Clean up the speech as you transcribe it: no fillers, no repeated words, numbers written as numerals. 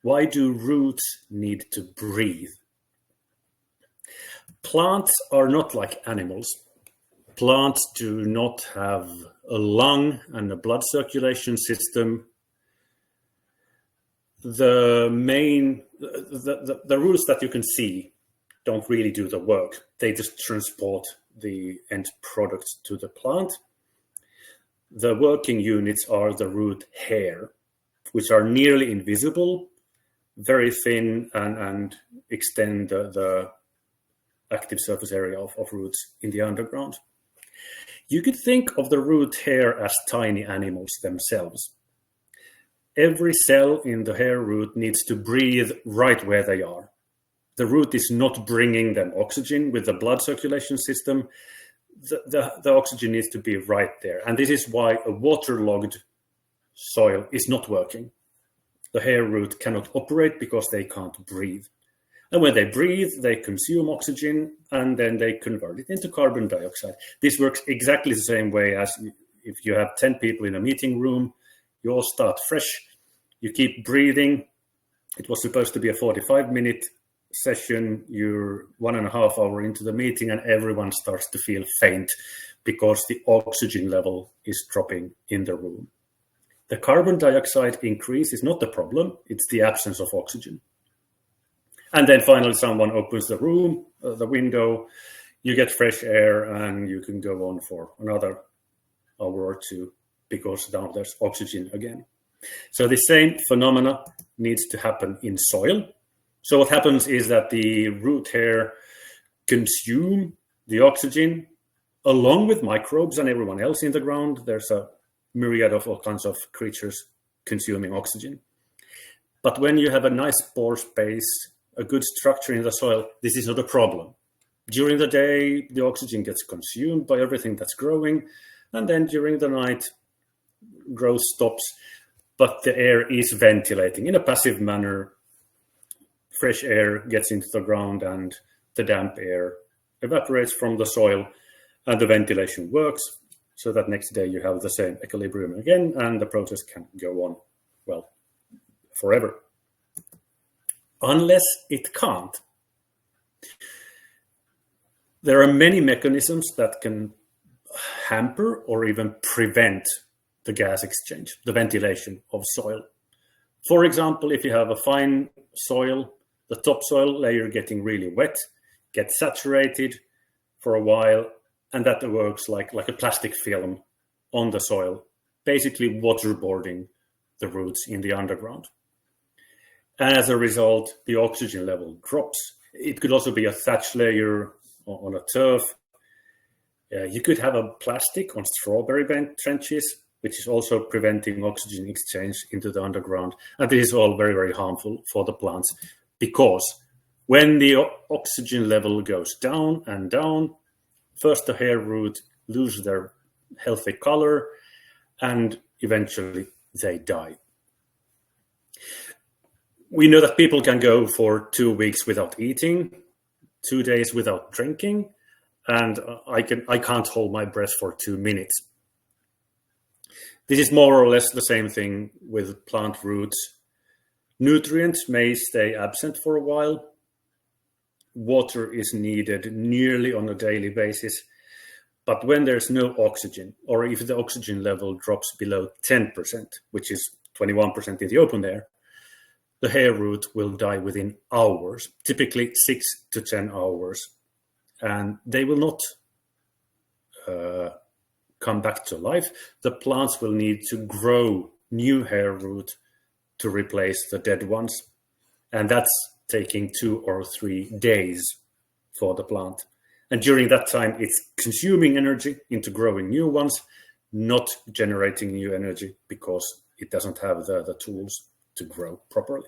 Why do roots need to breathe? Plants are not like animals. Plants do not have a lung and a blood circulation system. The roots that you can see don't really do the work. They just transport the end product to the plant. The working units are the root hair, which are nearly invisible, very thin, and extend the active surface area of roots in the underground. You could think of the root hair as tiny animals themselves. Every cell in the hair root needs to breathe right where they are. The root is not bringing them oxygen with the blood circulation system. The oxygen needs to be right there. And this is why a waterlogged soil is not working. The hair root cannot operate because they can't breathe. And when they breathe, they consume oxygen and then they convert it into carbon dioxide. This works exactly the same way as if you have 10 people in a meeting room, you all start fresh, you keep breathing. It was supposed to be a 45-minute session. You're 1.5 hours into the meeting and everyone starts to feel faint because the oxygen level is dropping in the room. The carbon dioxide increase is not the problem, it's the absence of oxygen. And then finally someone opens the room, the window, you get fresh air and you can go on for another hour or two because now there's oxygen again. So the same phenomena needs to happen in soil. So what happens is that the root hair consume the oxygen along with microbes and everyone else in the ground. There's a myriad of all kinds of creatures consuming oxygen. But when you have a nice pore space, a good structure in the soil, this is not a problem. During the day, the oxygen gets consumed by everything that's growing. And then during the night, growth stops, but the air is ventilating in a passive manner. Fresh air gets into the ground and the damp air evaporates from the soil and the ventilation works so that next day you have the same equilibrium again and the process can go on, well, forever. Unless it can't. There are many mechanisms that can hamper or even prevent the gas exchange, the ventilation of soil. For example, if you have a fine soil, the topsoil layer getting really wet, gets saturated for a while, and that works like a plastic film on the soil, basically waterboarding the roots in the underground. And as a result, the oxygen level drops. It could also be a thatch layer on a turf. You could have a plastic on strawberry trenches, which is also preventing oxygen exchange into the underground. And this is all very, very harmful for the plants because when the oxygen level goes down and down, first the hair root lose their healthy color and eventually they die. We know that people can go for 2 weeks without eating, 2 days without drinking, and I can't hold my breath for 2 minutes. This is more or less the same thing with plant roots. Nutrients may stay absent for a while. Water is needed nearly on a daily basis. But when there's no oxygen, or if the oxygen level drops below 10%, which is 21% in the open air, the hair root will die within hours, typically 6 to 10 hours. And they will not come back to life. The plants will need to grow new hair root to replace the dead ones. And that's taking 2 or 3 days for the plant. And during that time, it's consuming energy into growing new ones, not generating new energy because it doesn't have the tools to grow properly.